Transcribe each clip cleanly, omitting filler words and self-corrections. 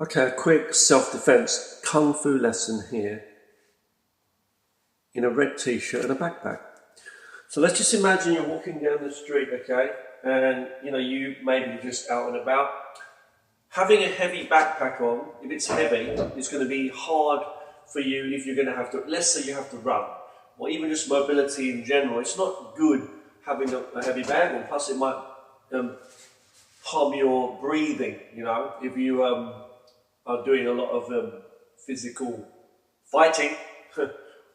Okay, a quick self-defense kung fu lesson here in a red t-shirt and a backpack. So let's just imagine you're walking down the street, okay, and you maybe just out and about. Having a heavy backpack on, if it's heavy, it's going to be hard for you if you're going to have to, let's say you have to run, or even just mobility in general. It's not good having a heavy bag on, plus it might harm your breathing, if you are doing a lot of physical fighting,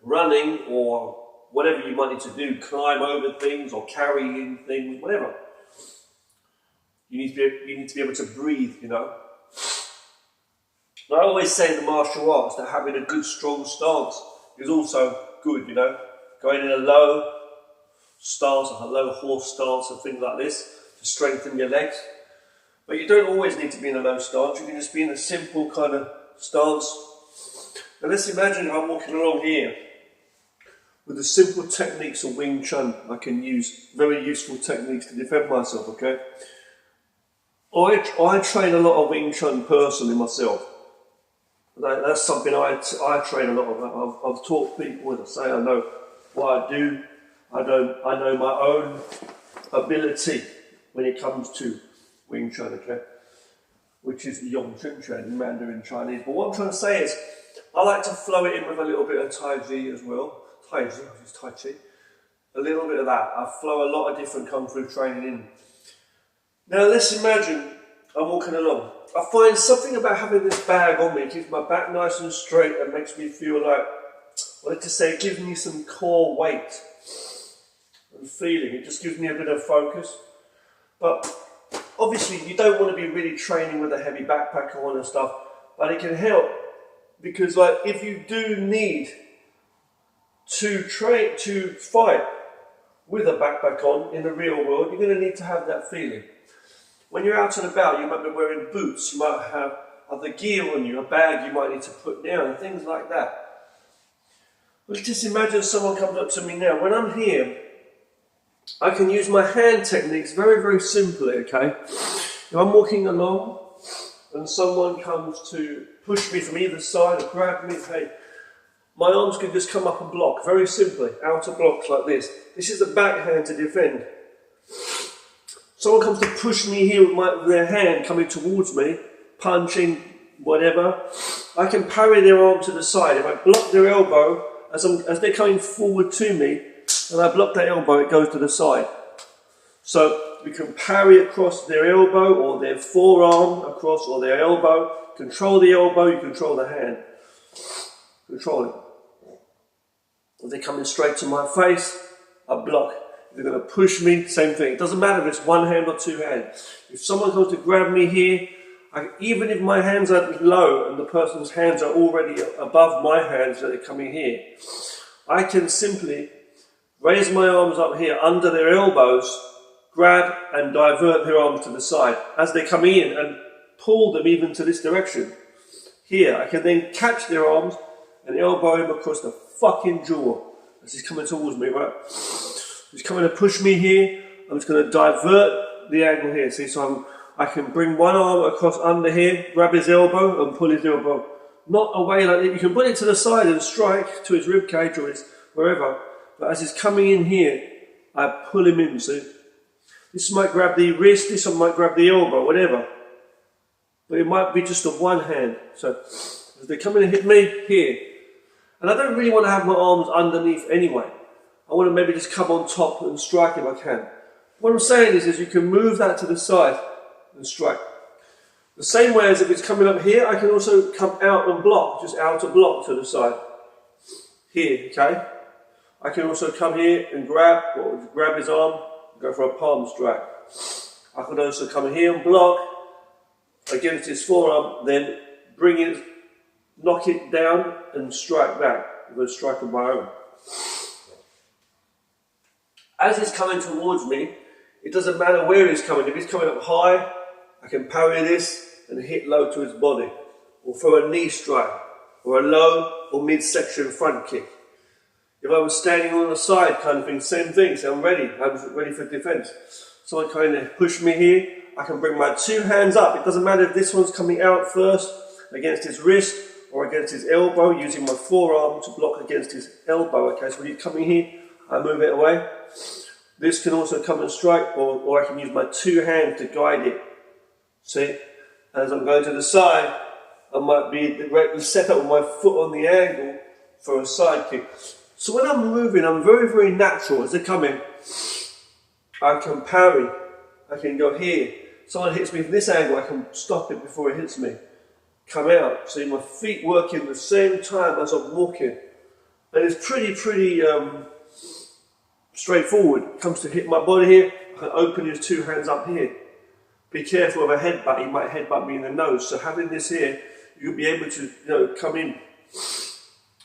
running, or whatever you might need to do, climb over things or carry in things, whatever. You need to be able to breathe, I always say in the martial arts that having a good strong stance is also good, going in a low stance, like a low horse stance and things like this to strengthen your legs. But you don't always need to be in a low stance, you can just be in a simple kind of stance. Now let's imagine I'm walking along here with the simple techniques of Wing Chun. I can use very useful techniques to defend myself, okay? I train a lot of Wing Chun personally myself. That's something I train a lot of. I've taught people, as I say, I know what I do. I know my own ability when it comes to Wing Chun, okay? Which is Yong Chun Chuan in Mandarin Chinese. But what I'm trying to say is, I like to flow it in with a little bit of Tai Chi as well. Tai Chi. A little bit of that. I flow a lot of different Kung Fu training in. Now let's imagine I'm walking along. I find something about having this bag on me, it keeps my back nice and straight and makes me feel like, let's just say, it gives me some core weight and feeling. It just gives me a bit of focus. But obviously you don't want to be really training with a heavy backpack on and stuff, but it can help because if you do need to fight with a backpack on in the real world, you're going to need to have that feeling. When you're out and about, you might be wearing boots, you might have other gear on you, a bag you might need to put down, and things like that. But just imagine someone comes up to me now. When I'm here, I can use my hand techniques very, very simply, okay? If I'm walking along and someone comes to push me from either side or grab me, hey, my arms can just come up and block, very simply, outer blocks like this. This is the backhand to defend. Someone comes to push me here with their hand coming towards me, punching, whatever, I can parry their arm to the side. If I block their elbow, as they're coming forward to me, and I block that elbow, it goes to the side. So we can parry across their elbow, or their forearm across, or their elbow. Control the elbow, you control the hand. Control it. If they're coming straight to my face, I block. If they're going to push me, same thing. It doesn't matter if it's one hand or two hands. If someone comes to grab me here, even if my hands are low and the person's hands are already above my hands that they're coming here, I can simply raise my arms up here under their elbows, grab and divert their arms to the side as they're coming in and pull them even to this direction. Here, I can then catch their arms and elbow him across the fucking jaw as he's coming towards me, right? He's coming to push me here. I'm just going to divert the angle here. See, so I can bring one arm across under here, grab his elbow and pull his elbow. Not away like that. You can put it to the side and strike to his rib cage or his wherever. But as he's coming in here, I pull him in, see? This might grab the wrist, this one might grab the elbow, whatever. But it might be just of one hand. So as they're coming to hit me, here. And I don't really want to have my arms underneath anyway. I want to maybe just come on top and strike if I can. What I'm saying is you can move that to the side and strike. The same way as if it's coming up here, I can also come out and block, just outer block to the side. Here, okay? I can also come here and grab his arm, go for a palm strike. I could also come here and block against his forearm, then bring it, knock it down and strike back with a strike of my own. As he's coming towards me, it doesn't matter where he's coming. If he's coming up high, I can parry this and hit low to his body, or throw a knee strike, or a low or midsection front kick. If I was standing on the side kind of thing, same thing, so I'm ready for defense. Someone kind of push me here, I can bring my two hands up. It doesn't matter if this one's coming out first against his wrist or against his elbow, using my forearm to block against his elbow. Okay, so when he's coming here, I move it away. This can also come and strike, or I can use my two hands to guide it. See, as I'm going to the side, I might be set up with my foot on the angle for a side kick. So when I'm moving, I'm very, very natural. As they're coming, I can parry. I can go here. Someone hits me from this angle, I can stop it before it hits me. Come out. See, my feet working at the same time as I'm walking. And it's pretty straightforward. It comes to hit my body here, I can open his two hands up here. Be careful of a headbutt, he might headbutt me in the nose. So having this here, you'll be able to come in.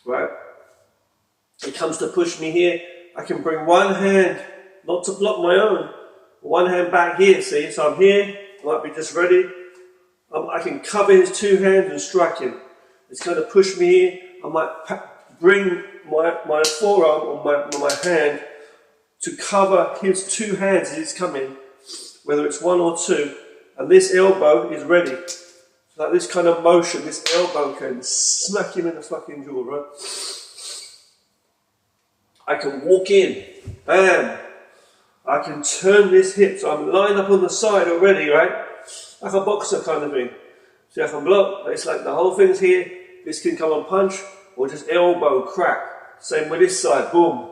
Right? It comes to push me here, I can bring one hand, not to block my own, one hand back here, see? So I'm here, I might be just ready. I can cover his two hands and strike him. It's going to push me here, I might bring my forearm or my hand to cover his two hands as he's coming, whether it's one or two, and this elbow is ready. So like this kind of motion, this elbow can smack him in the fucking jaw, right? I can walk in, bam. I can turn this hip, so I'm lined up on the side already, right? Like a boxer kind of thing. See, I can block, it's like the whole thing's here. This can come and punch, or just elbow, crack. Same with this side, boom.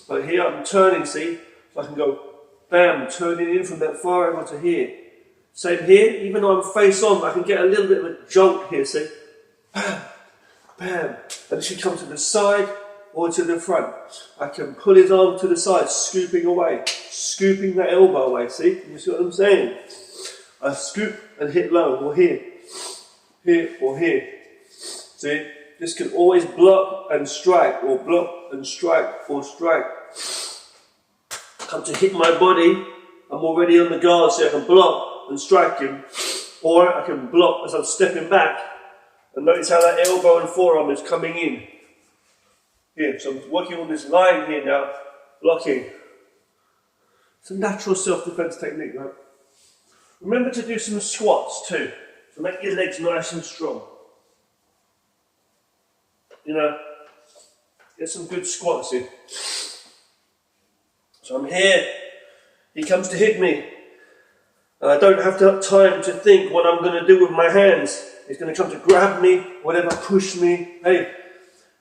But here I'm turning, see? So I can go, bam, turning in from that far angle to here. Same here, even though I'm face on, I can get a little bit of a jolt here, see? Bam, bam. And this should come to the side or to the front. I can pull his arm to the side, scooping away, scooping that elbow away, see? You see what I'm saying? I scoop and hit low, or here or here. See? This can always block and strike, or block and strike, or strike. Come to hit my body, I'm already on the guard, so I can block and strike him, or I can block as I'm stepping back, and notice how that elbow and forearm is coming in. Here, so I'm working on this line here now, blocking. It's a natural self-defense technique, right? Remember to do some squats too, to make your legs nice and strong. You know, get some good squats in. So I'm here, he comes to hit me, and I don't have time to think what I'm going to do with my hands. He's going to come to grab me, whatever, push me. Hey,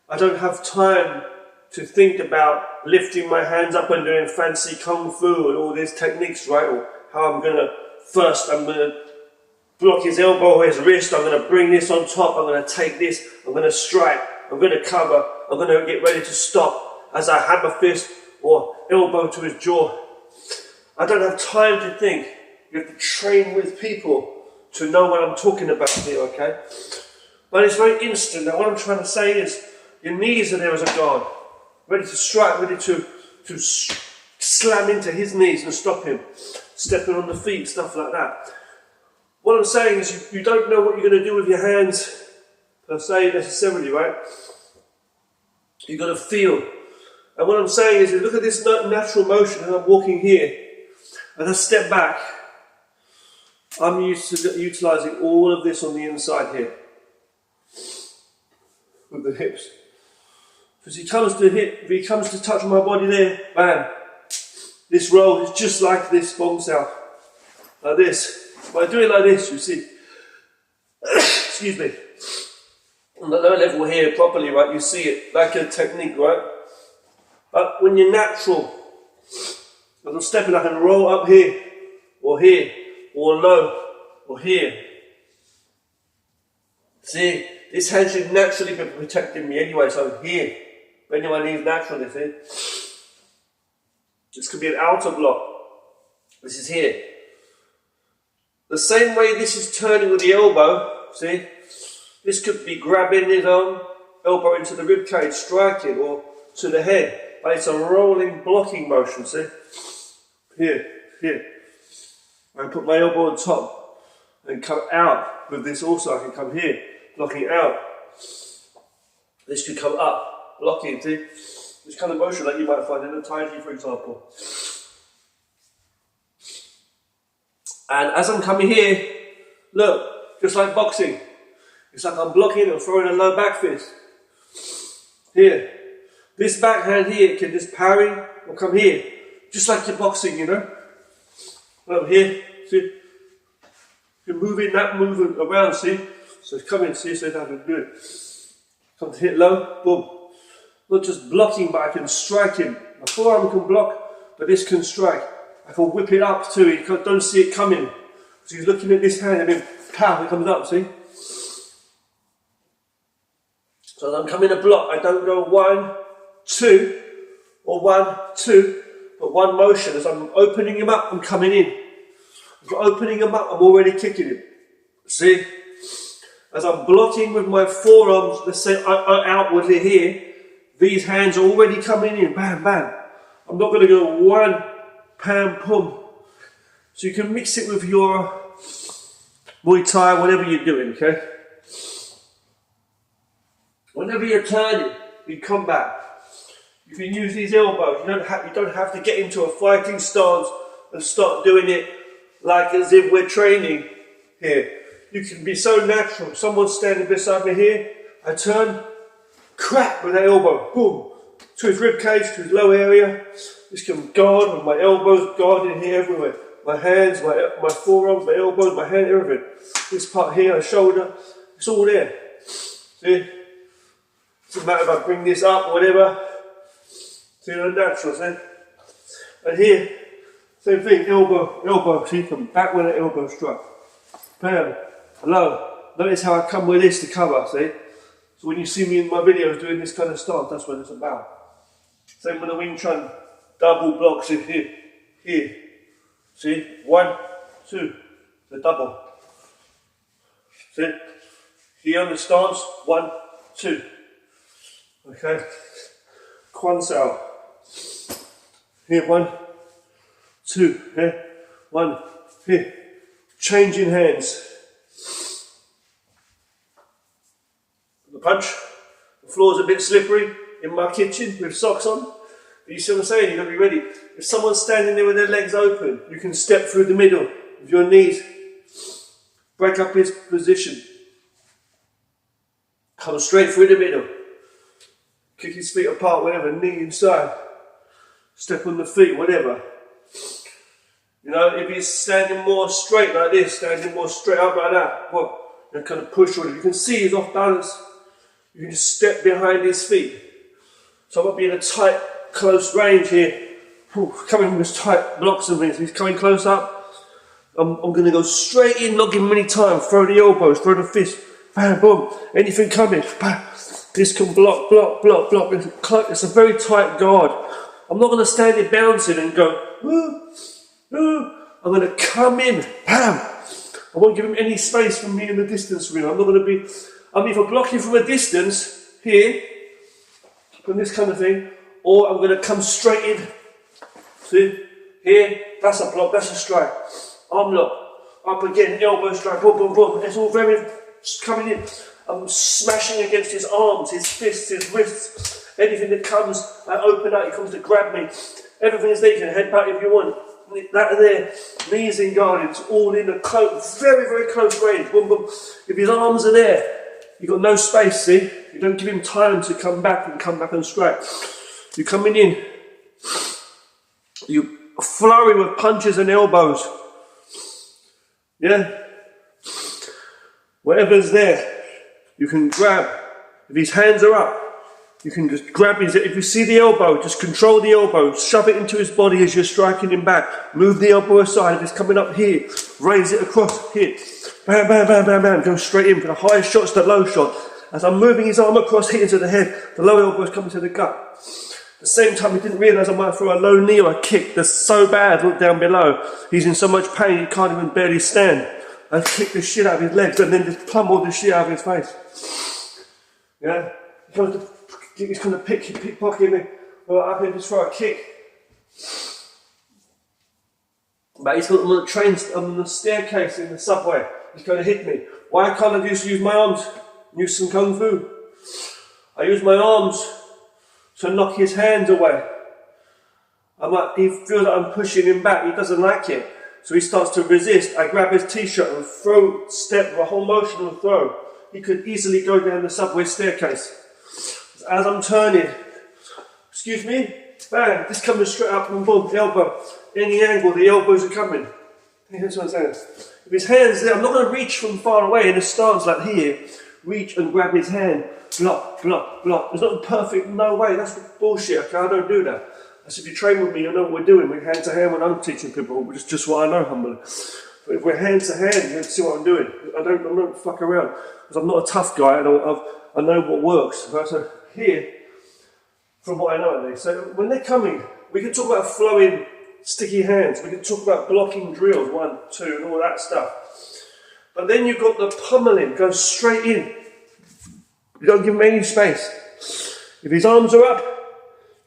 I don't have time to think about lifting my hands up and doing fancy kung fu and all these techniques, right? Or how I'm going to block his elbow or his wrist, I'm going to bring this on top, I'm going to take this, I'm going to strike, I'm going to cover, I'm going to get ready to stop as I hammer fist or elbow to his jaw. I don't have time to think. You have to train with people to know what I'm talking about here, okay? But it's very instant. Now what I'm trying to say is, your knees are there as a guard, ready to strike, ready to slam into his knees and stop him, stepping on the feet, stuff like that. What I'm saying is you don't know what you're going to do with your hands per se necessarily, right? You've got to feel. And what I'm saying is, you look at this natural motion, and I'm walking here, and I step back. I'm used to utilising all of this on the inside here, with the hips. As he comes to hit, if he comes to touch my body there, bam. This roll is just like this bounce out, like this. By doing it like this, you see, excuse me, on the low level here properly, right, you see it like a technique, right? But when you're natural, as I'm stepping, I can roll up here, or low, or here. See, this hand should naturally be protecting me anyway, so here, bending my knees naturally, see? This could be an outer block. This is here. The same way this is turning with the elbow, see? This could be grabbing his arm, elbow into the rib cage, striking, or to the head. But it's a rolling, blocking motion, see? Here. I put my elbow on top and come out with this also. I can come here, blocking out. This could come up, blocking, see? This kind of motion that you might find in a Tai Chi, for example. And as I'm coming here, look, just like boxing, it's like I'm blocking and throwing a low back fist. Here. This backhand here can just parry or come here. Just like you're boxing, you know. Over here, see? You're moving that movement around, see? So it's coming, see, so I can do it. Come to hit low, boom. Not just blocking, but I can strike him. My forearm can block, but this can strike. I can whip it up too, you don't see it coming. So he's looking at this hand, and then pow, it comes up, see? So as I'm coming to block, I don't go 1, 2, or 1, 2, but one motion. As I'm opening him up, I'm coming in. As I'm opening him up, I'm already kicking him. See? As I'm blocking with my forearms, let's say outwardly here, these hands are already coming in, bam, bam. I'm not going to go 1, pam, pum. So you can mix it with your Muay Thai, whatever you're doing, okay? Whenever you're turning, you come back. You can use these elbows. You don't have to get into a fighting stance and start doing it like as if we're training here. You can be so natural. Someone's standing beside me here. I turn, crack with that elbow, boom, to his rib cage, to his low area. Just can guard with my elbows guarding here everywhere. My hands, my forearms, my elbows, my hand, everything. This part here, my shoulder, it's all there. See? Doesn't matter if I bring this up or whatever. See, they're natural, see? And here, same thing, elbow, see, come back with an elbow strike. Bam, low. Notice how I come with this to cover, see? So when you see me in my videos doing this kind of stance, that's what it's about. Same with the Wing Chun, double blocks in here, here. See, 1, 2, the double. See, here on the stance, 1, 2. Okay, Kwan Sao. Here, 1, 2, here, 1, here. Changing hands. The punch. The floor's a bit slippery in my kitchen with socks on. But you see what I'm saying? You've got to be ready. If someone's standing there with their legs open, you can step through the middle with your knees. Break up his position. Come straight through the middle. Kick his feet apart, whatever, knee inside. Step on the feet, whatever. You know, if he's standing more straight like this, standing more straight up like that, well, you kind of push on him. You can see he's off balance. You can just step behind his feet. So I might be in a tight, close range here. Coming with tight blocks and things. He's coming close up. I'm going to go straight in, not give him any time. Throw the elbows, throw the fist. Bam, boom. Anything coming. Bam. This can block. It's a very tight guard. I'm not going to stand there bouncing and go, woo, woo. I'm going to come in, bam. I won't give him any space from me in the distance from him. I'm not going to be, I'm either blocking from a distance, here, from this kind of thing, or I'm going to come straight in. See, here, that's a block, that's a strike. Arm lock, up again, elbow strike, boom, boom, boom. It's all very coming in. I'm smashing against his arms, his fists, his wrists. Anything that comes, I open up, he comes to grab me. Everything is there, you can head back if you want. That there, knees in guard, it's all in a close, very, very close range. Boom, boom. If his arms are there, you've got no space, see? You don't give him time to come back and strike. You're coming in. You flurry with punches and elbows. Yeah? Whatever's there. You can grab. If his hands are up, you can just grab his, if you see the elbow, just control the elbow, shove it into his body as you're striking him back. Move the elbow aside. If it's coming up here, raise it across here. Bam, bam, bam, bam, bam. Go straight in for the high shots, the low shot. As I'm moving his arm across, hitting to the head, the low elbow is coming to the gut. At the same time, he didn't realise I might throw a low knee or a kick that's so bad, look down below. He's in so much pain, he can't even barely stand. I kick the shit out of his legs and then just pummel the shit out of his face. Yeah? He's going to pickpocket me. Well, I can just throw a kick. But he's got on the train, on the staircase in the subway. He's going to hit me. Why can't I just use my arms? Use some kung fu. I use my arms to knock his hands away. He feels like I'm pushing him back. He doesn't like it. So he starts to resist. I grab his t-shirt and step with a whole motion and throw. He could easily go down the subway staircase. As I'm turning, excuse me, bang, this coming straight up and boom, elbow. Any angle, the elbows are coming. That's what I'm saying. If his hand's there, I'm not going to reach from far away in a stance like here. Reach and grab his hand. Block, block, block. There's not a perfect, no way. That's bullshit. Okay, I don't do that. That's if you train with me, you know what we're doing. We're hand to hand when I'm teaching people, which is just what I know, humbly. But if we're hand to hand, you can see what I'm doing. I don't fuck around. Because I'm not a tough guy, and I know what works. Right? So here, from what I know at least. So when they're coming, we can talk about flowing, sticky hands. We can talk about blocking drills, 1, 2, and all that stuff. But then you've got the pummeling, go straight in. You don't give him any space. If his arms are up,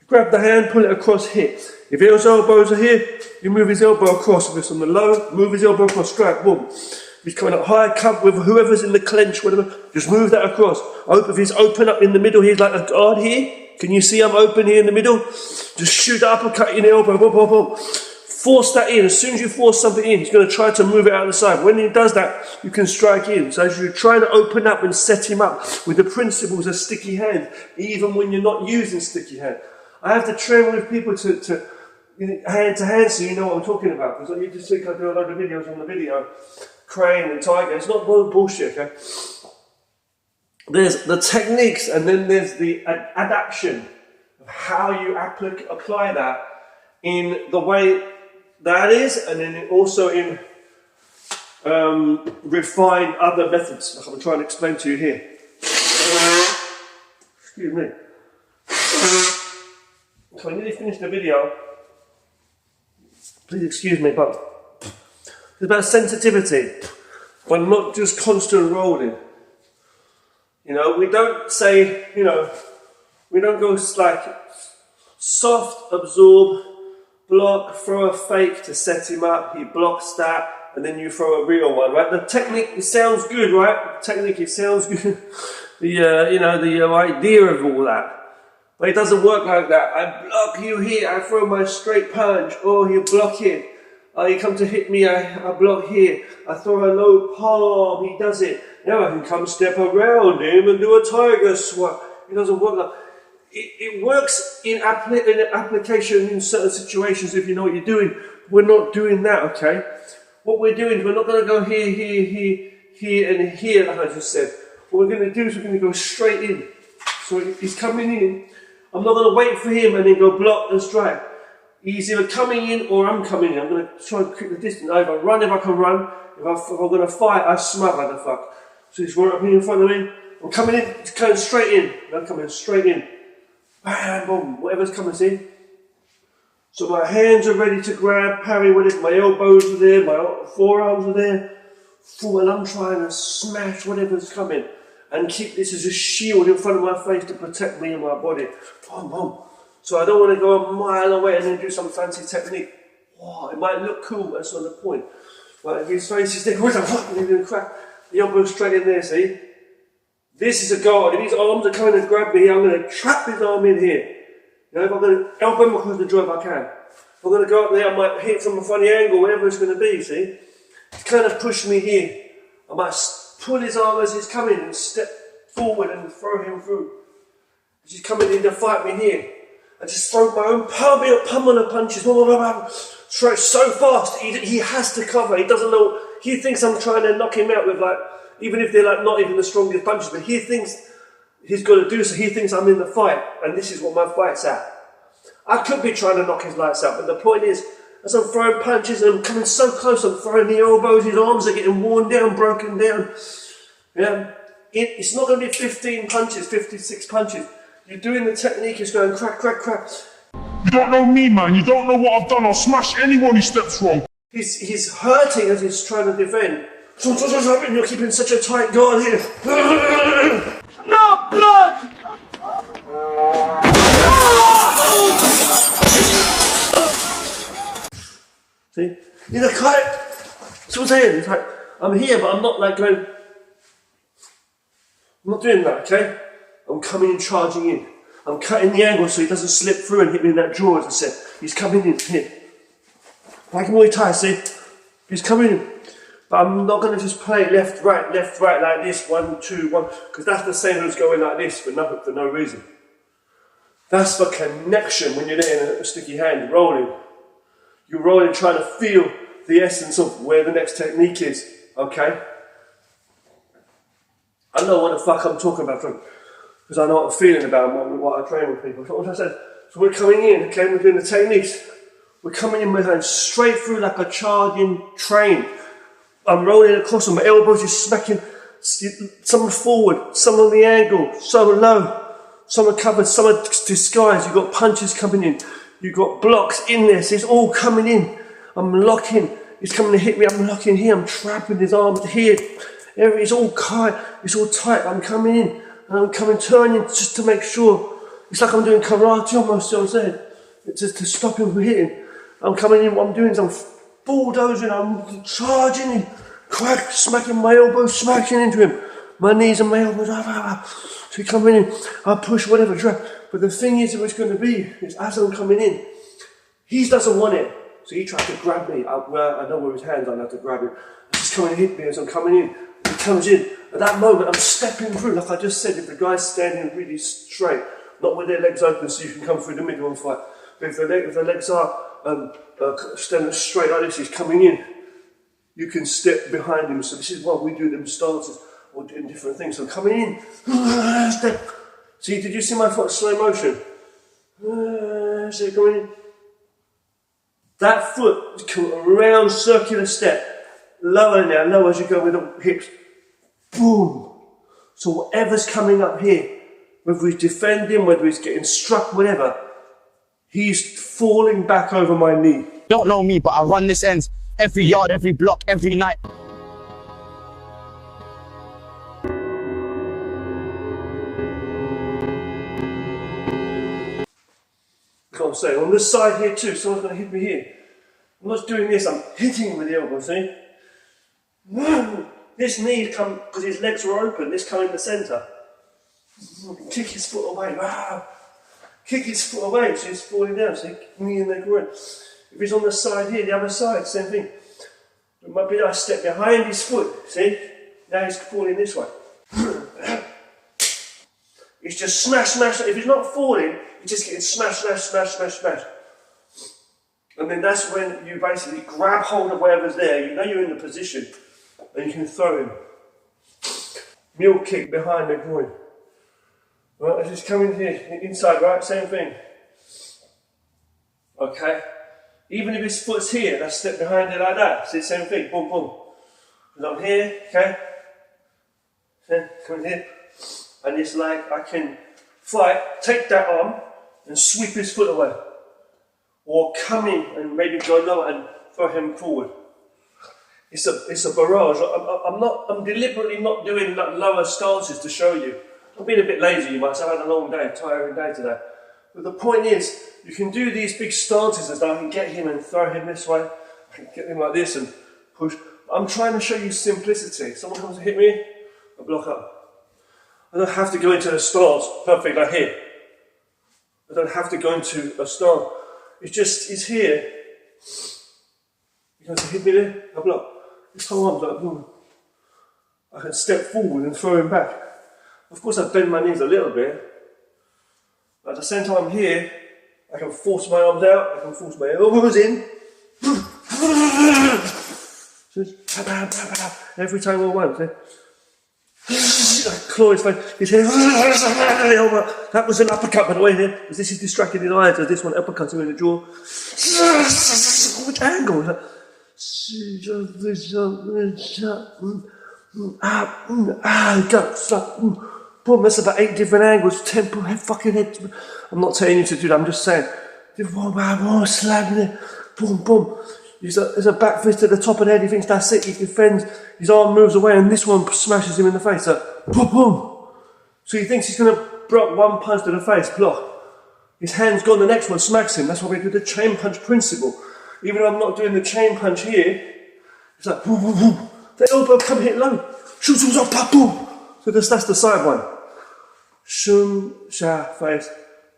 you grab the hand, pull it across here. If his elbows are here, you move his elbow across. If it's on the low, move his elbow across, strike, boom. If he's coming up high, come with whoever's in the clench, whatever, just move that across. If he's open up in the middle, he's like a guard here. Can you see I'm open here in the middle? Just shoot the uppercut in the elbow, boom, boom, boom. Force that in. As soon as you force something in, he's going to try to move it out the side. When he does that, you can strike in. So as you're trying to open up and set him up with the principles of sticky hand, even when you're not using sticky hand. I have to train with people to hand to hand so you know what I'm talking about. Because you just think I do a load of videos on the video, crane and tiger. It's not bullshit, okay? There's the techniques and then there's the adaptation of how you apply that in the way that is, and then also in refine other methods, like I'm trying to explain to you here. Excuse me. So I nearly finished the video. Please excuse me, but it's about sensitivity, but not just constant rolling. You know, we don't say, you know, we don't go like soft, absorb, block, throw a fake to set him up, he blocks that, and then you throw a real one, right? The technique, it sounds good, right? The technique, it sounds good. the idea of all that. But it doesn't work like that. I block you here, I throw my straight punch, oh, you block it. You come to hit me, I block here. I throw a low palm, he does it. Now I can come step around him and do a tiger swat. It doesn't work like that. It works in application in certain situations if you know what you're doing. We're not doing that, okay? What we're doing is we're not going to go here, here, here, here, and here, like I just said. What we're going to do is we're going to go straight in. So he's coming in. I'm not going to wait for him and then go block and strike. He's either coming in or I'm coming in. I'm going to try and keep the distance. I either run if I can run. If I'm going to fight, I smother the fuck. So he's right up here in front of me. I'm coming in, coming straight in. I'm coming straight in. Bam, boom, whatever's coming in. So my hands are ready to grab, parry with it. My elbows are there, my forearms are there. And I'm trying to smash whatever's coming. And keep this as a shield in front of my face to protect me and my body. Boom, boom. So I don't want to go a mile away and then do some fancy technique. Wow, it might look cool, but that's not the point. Right, if his face is there, and he's going to crack the elbow straight in there, see? This is a guard. If his arms are coming and grab me, I'm going to trap his arm in here. You know, if I'm going to elbow him across the jaw if I can. If I'm going to go up there, I might hit from a funny angle, whatever it's going to be, see? He's kind of pushed me here. I might pull his arm as he's coming and step forward and throw him through. He's coming in to fight me here. I just throw my own pummel of punches. Strike so fast, he has to cover. He doesn't know. He thinks I'm trying to knock him out with like, even if they're like not even the strongest punches, but he thinks he's got to do so. He thinks I'm in the fight, and this is what my fight's at. I could be trying to knock his lights out, but the point is, as I'm throwing punches and I'm coming so close, I'm throwing the elbows, his arms are getting worn down, broken down. Yeah, it's not going to be 15 punches, 56 punches. You're doing the technique, it's going crack, crack, crack. You don't know me, man. You don't know what I've done. I'll smash anyone who steps wrong. He's hurting as he's trying to defend. And you're keeping such a tight guard here. No blood! See? He's like, that's what I'm saying. It's like, I'm here, but I'm not like going. I'm not doing that, okay? I'm coming and charging in. I'm cutting the angle so he doesn't slip through and hit me in that jaw, as I said. He's coming in here. Like Muay Thai, see? He's coming in. But I'm not going to just play left, right like this, 1, 2, 1, because that's the same as going like this for no reason. That's for connection when you're there in a sticky hand, rolling. You're rolling, trying to feel the essence of where the next technique is, okay? I know what the fuck I'm talking about, because I know what I'm feeling about what I train with people. So what I said, so we're coming in, okay, we're doing the techniques. We're coming in with hands straight through like a charging train. I'm rolling across them, my elbows just smacking, some are forward, some on the angle, some are low, some are covered, some are disguised. You've got punches coming in, you've got blocks in there, so it's all coming in. I'm locking, he's coming to hit me, I'm locking here, I'm trapping his arms here. It's all tight, I'm coming in, and I'm turning just to make sure. It's like I'm doing karate almost, you know what I'm saying? It's just to stop him from hitting. I'm coming in, what I'm doing is I'm bulldozing, I'm charging in, crack, smacking my elbows, smacking into him. My knees and my elbows, so he's coming in, I push whatever, drag. But the thing is, what's going to be, is as I'm coming in, he doesn't want it. So he tries to grab me, I know where his hands are, I have to grab him. He's coming to hit me as I'm coming in. He comes in, at that moment I'm stepping through, like I just said, if the guy's standing really straight, not with their legs open so you can come through the middle and fight. But if the legs are standing straight like this, he's coming in, you can step behind him. So this is why we do them stances or doing different things. So coming in, step. See, did you see my foot slow motion? See it going in? That foot, a round circular step, lower now, lower as you go with the hips. Boom. So whatever's coming up here, whether he's defending, whether he's getting struck, whatever, he's falling back over my knee. Don't know me, but I run this end every yard, every block, every night. That's what I'm saying. On this side here too, someone's going to hit me here. I'm not doing this, I'm hitting him with the elbow, see? This knee come, because his legs were open, this come in the centre. Kick his foot away, kick his foot away, so he's falling down, see? Knee in the groin. If he's on the side here, the other side, same thing. It might be that I step behind his foot, see? Now he's falling this way. He's just smash, smash, if he's not falling, he's just getting smash, smash, smash, smash, smash. And then that's when you basically grab hold of whatever's there, you know you're in the position, and you can throw him. Mule kick behind the groin. Right, let's just come in here, inside, right, same thing. Okay, even if his foot's here, let's step behind it like that, see, same thing, boom, boom. And I'm here, okay, then come in here, and it's like I can fight, take that arm, and sweep his foot away. Or come in and maybe go lower and throw him forward. It's a barrage. I'm deliberately not doing lower stances to show you. I'm being a bit lazy, you might say. I've had a long day, tiring day today. But the point is, you can do these big stances as I can get him and throw him this way. I can get him like this and push. I'm trying to show you simplicity. Someone comes to hit me, I block up. I don't have to go into a stance perfect like here. I don't have to go into a stance. It's here. You can hit me there, I block. This whole arm's like boom. I can step forward and throw him back. Of course I bend my knees a little bit. At the same time here, I can force my arms out, I can force my elbows in. Every time I want. Claw his face, his head, that was an uppercut by the way here, because this is distracting his eyes, as this one uppercuts him in the jaw. Which angle? Boom, that's about 8 different angles, tempo, head, fucking head. I'm not telling you to do that, I'm just saying. Slamming it, boom, boom. There's a back fist at the top of the head, he thinks that's it, he defends, his arm moves away and this one smashes him in the face, so boom, boom. So he thinks he's going to block one punch to the face, block. His hand's gone, the next one smacks him, that's why we do the chain punch principle. Even though I'm not doing the chain punch here, it's like boom, boom, boom. The elbow come hit low, shoot, shoot, pop, boom. So that's the side one. Shum, sha, face,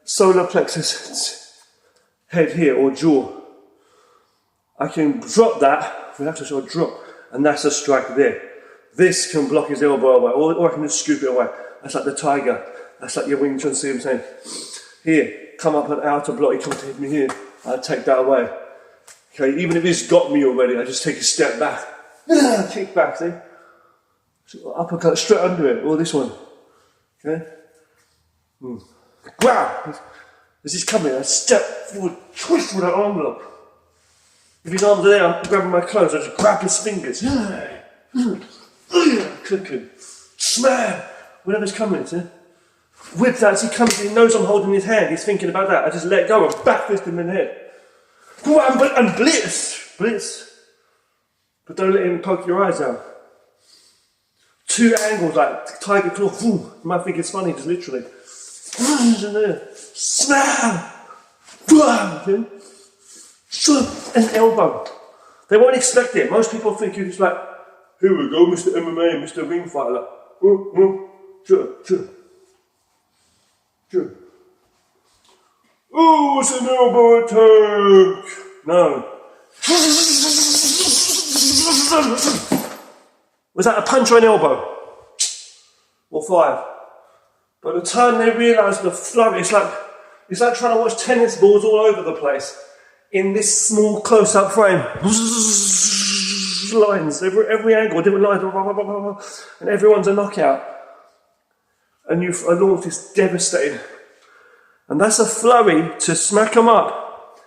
solar plexus head here or jaw. I can drop that, we have to sort of drop, and that's a strike there. This can block his elbow away, or I can just scoop it away. That's like the tiger, that's like your Wing Chun, see what I'm saying? Here, come up an outer block, he comes to hit me here, I take that away. Okay, even if he's got me already, I just take a step back. Kick back, see? So uppercut straight under it, or this one. Okay? Grab! As he's coming, I step forward, twist with that arm lock. If his arms are there, I'm grabbing my clothes, I just grab his fingers. Click him. Slam! Whatever's coming, see? With that, as he comes, he knows I'm holding his hand, he's thinking about that. I just let go and back fist him in the head. And blitz! Blitz. But don't let him poke your eyes out. 2 angles like tiger claw. You might think it's funny, just literally. Slam! An elbow. They won't expect it. Most people think you're just like, here we go, Mr. MMA, Mr. Ring Fighter. Like, sure. Oh, it's an elbow attack. No. Was that a punch or an elbow? Or 5? By the time they realise the flurry, it's like trying to watch tennis balls all over the place in this small close-up frame. Lines, every angle, different lines, and everyone's a knockout. And a launch is devastating. And that's a flurry to smack them up,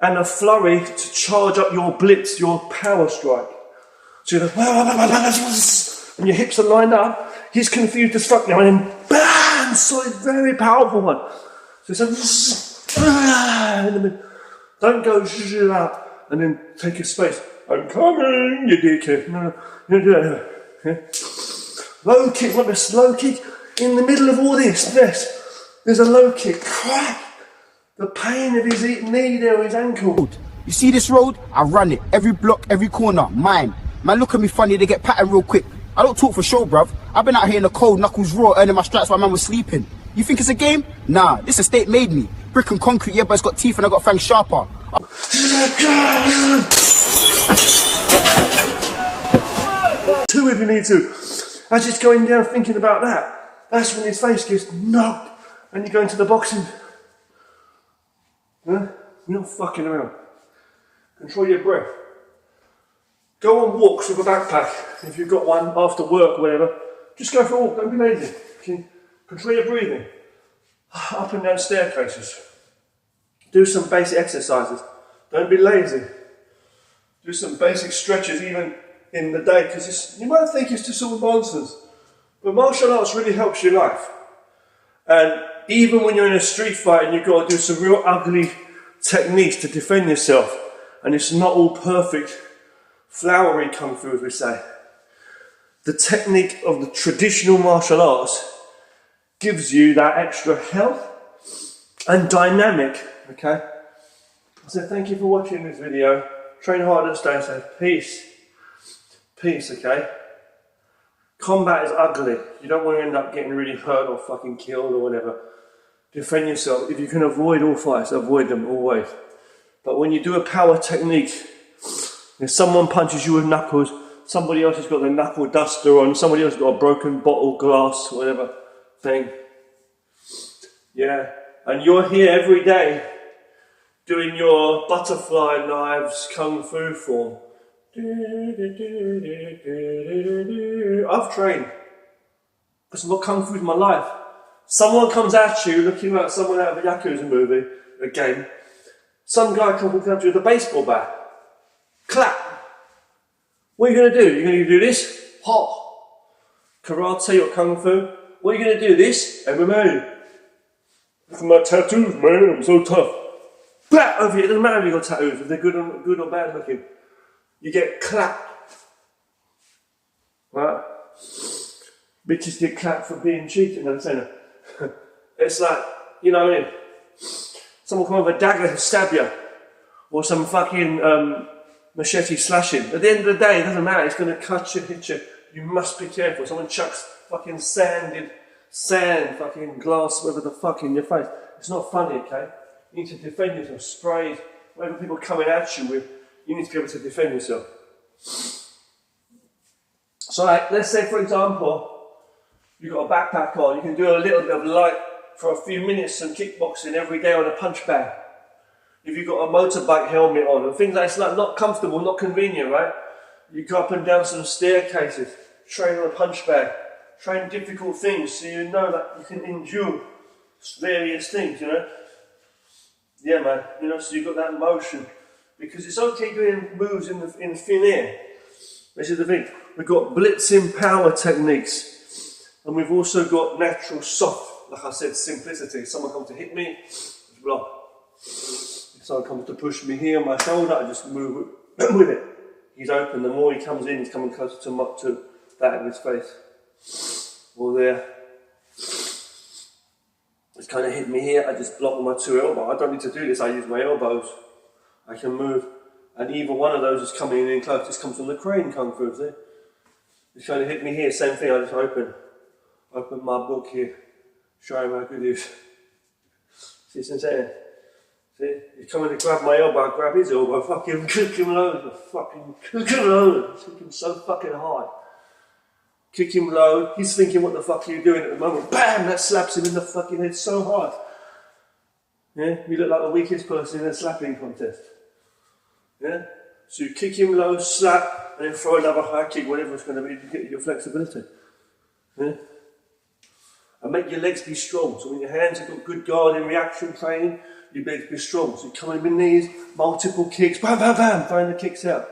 and a flurry to charge up your blitz, your power strike. So you're like, and your hips are lined up, he's confused as fuck now, and then bam, solid, very powerful one. So it's like, don't go out and then take a space. I'm coming, you dickhead. No, you don't do that. Yeah. Low kick, like this low kick in the middle of all this. Yes. There's a low kick, crack! The pain of his knee there or his ankle. You see this road? I run it. Every block, every corner, mine. Man, look at me funny, they get patterned real quick. I don't talk for show, bruv. I've been out here in the cold, knuckles raw, earning my stripes while man was sleeping. You think it's a game? Nah, this estate made me. Brick and concrete, yeah, but it's got teeth and I got fangs sharper. 2 if you need to. As he's going down thinking about that, that's when his face gets knocked. And you go into the boxing. Huh? You're not fucking around. Control your breath. Go on walks with a backpack. If you've got one after work or whatever, just go for a walk, don't be lazy. Control your breathing. Up and down staircases. Do some basic exercises. Don't be lazy. Do some basic stretches even in the day, because you might think it's just all nonsense. But martial arts really helps your life. And even when you're in a street fight and you've got to do some real ugly techniques to defend yourself, and it's not all perfect, flowery kung fu, as we say, the technique of the traditional martial arts gives you that extra health and dynamic, okay? So thank you for watching this video. Train hard and stay safe. Peace. Peace, okay? Combat is ugly. You don't want to end up getting really hurt or fucking killed or whatever. Defend yourself. If you can avoid all fights, avoid them always. But when you do a power technique, if someone punches you with knuckles, somebody else has got their knuckle duster on, somebody else has got a broken bottle, glass, whatever thing. Yeah. And you're here every day doing your butterfly knives kung fu form. I've trained. That's what kung fu is my life. Someone comes at you looking like someone out of a Yakuza movie, a game. Some guy comes at you with a baseball bat. Clap. What are you going to do? You're going to do this? Ha. Karate or kung fu? What are you going to do? This? MMA. Look at my tattoos, man. I'm so tough. Bat over here. It doesn't matter if you've got tattoos, if they're good or bad looking. You get clapped. Right? Bitches get clapped for being cheating, I'm saying. It's like, you know what I mean? Someone come with a dagger to stab you. Or some fucking machete slashing. At the end of the day, it doesn't matter, it's going to cut you, hit you. You must be careful. Someone chucks fucking sand, fucking glass, whatever the fuck, in your face. It's not funny, okay? You need to defend yourself. Sprays, whatever people are coming at you with, you need to be able to defend yourself. So like, let's say for example, you've got a backpack on, you can do a little bit of light for a few minutes, some kickboxing every day on a punch bag. If you've got a motorbike helmet on, and things like it's like not comfortable, not convenient, right? You go up and down some staircases, train on a punch bag, train difficult things so you know that you can endure various things, you know? Yeah, man, you know, so you've got that motion. Because it's okay doing moves in thin air. This is the thing. We've got blitzing power techniques. And we've also got natural soft, like I said, simplicity. Someone comes to hit me, just block. If someone comes to push me here on my shoulder, I just move with it. He's open. The more he comes in, he's coming closer to that in his face. Or there. It's kind of hit me here, I just block with my two elbows. I don't need to do this, I use my elbows. I can move, and either one of those is coming in close. This comes from the crane kung fu, see? It's kind of hit me here, same thing, I just open my book here, show him how good it is. See what I'm saying? See? He's coming to grab my elbow, I grab his elbow, fucking kick him low, fucking kick him low, kick him so fucking hard. Kick him low, he's thinking what the fuck are you doing at the moment, BAM! That slaps him in the fucking head so hard. Yeah, you look like the weakest person in a slapping contest. Yeah? So you kick him low, slap, and then throw another high kick, whatever it's going to be to get your flexibility. Yeah? And make your legs be strong. So when your hands have got good guarding reaction training, your legs be strong. So you come in with knees, multiple kicks, bam, bam, bam, throwing the kicks out.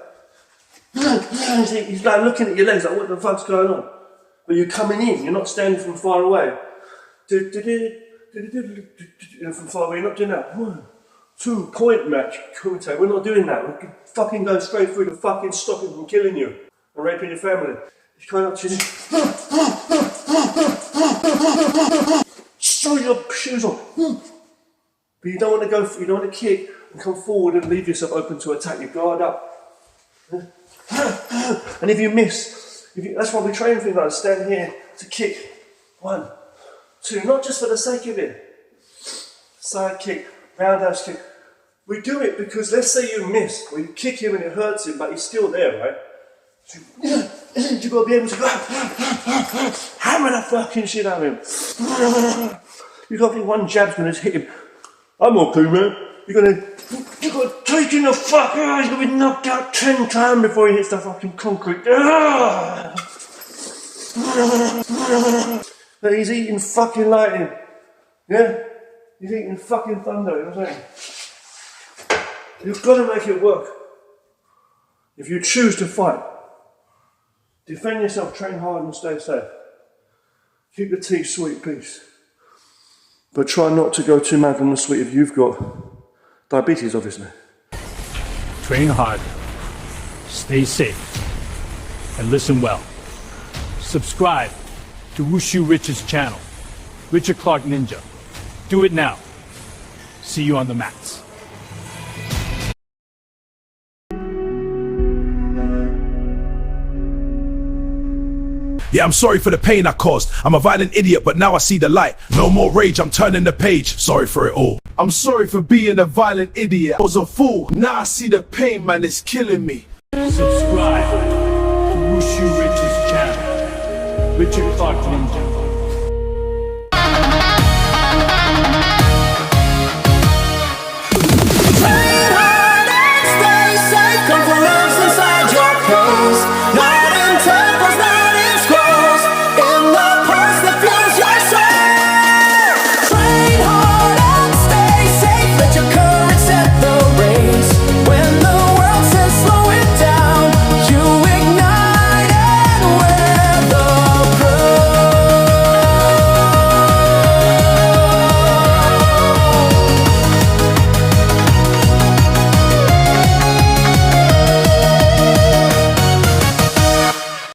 He's like looking at your legs like, what the fuck's going on? But you're coming in, you're not standing from far away. From far away, you're not doing that. 1, 2 point match. We're not doing that. We're fucking going straight through to fucking stop him from killing you and raping your family. He's coming up to you. Throw your shoes on. But you don't want to go, you don't want to kick and come forward and leave yourself open to attack. You guard up. And if you miss, that's why we train things like stand here to kick. 1, 2, not just for the sake of it. Side kick, roundhouse kick. We do it because let's say you miss, or you kick him and it hurts him, but he's still there, right? So you've got to be able to go hammer the fucking shit out of him. You've got to think one jab's going to hit him. I'm okay, man. You've got to take in the fuck out. He's going to be knocked out 10 times before he hits the fucking concrete. But he's eating fucking lightning. Yeah? He's eating fucking thunder, you know what I'm saying? You've got to make it work. If you choose to fight, defend yourself, train hard and stay safe. Keep the tea sweet, peace. But try not to go too mad on the sweet if you've got diabetes, obviously. Train hard, stay safe, and listen well. Subscribe to Wushu Rich's channel, Richard Clark Ninja. Do it now. See you on the mats. Yeah, I'm sorry for the pain I caused. I'm a violent idiot, but now I see the light. No more rage, I'm turning the page. Sorry for it all. I'm sorry for being a violent idiot. I was a fool. Now I see the pain, man, it's killing me. Subscribe to Wushu Rich's channel, Richard Clark Ninja.